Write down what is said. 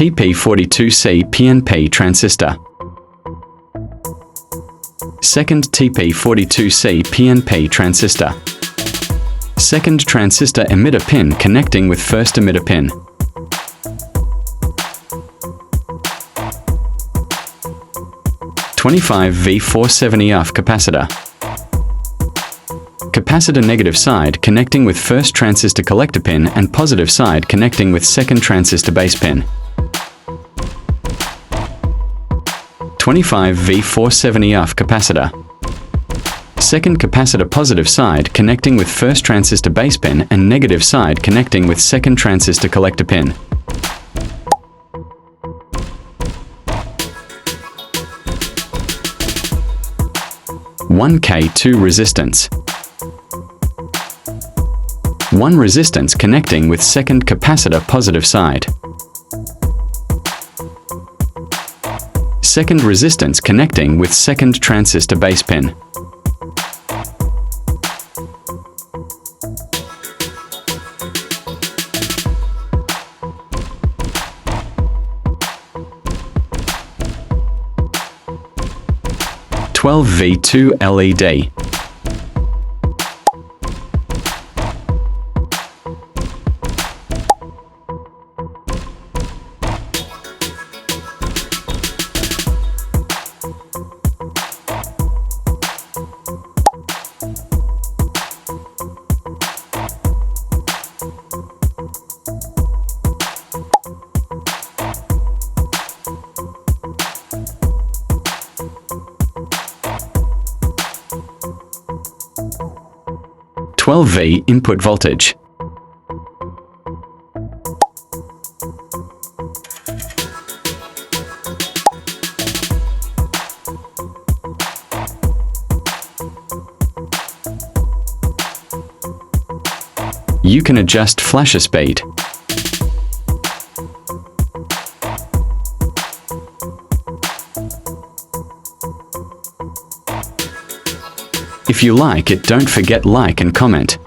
Tip42c PNP transistor. Second Tip42c PNP transistor. Second transistor emitter pin connecting with first emitter pin. (25V 470F capacitor. Capacitor negative side connecting with first transistor collector pin and positive side connecting with second transistor base pin. 25V 470F capacitor. Second capacitor positive side connecting with first transistor base pin and negative side connecting with second transistor collector pin. (1K2 resistance. 1 resistance connecting with second capacitor positive side. Second resistance connecting with second transistor base pin. (12V2 LED). (12V input voltage). You can adjust flasher speed. If you like it, don't forget like and comment.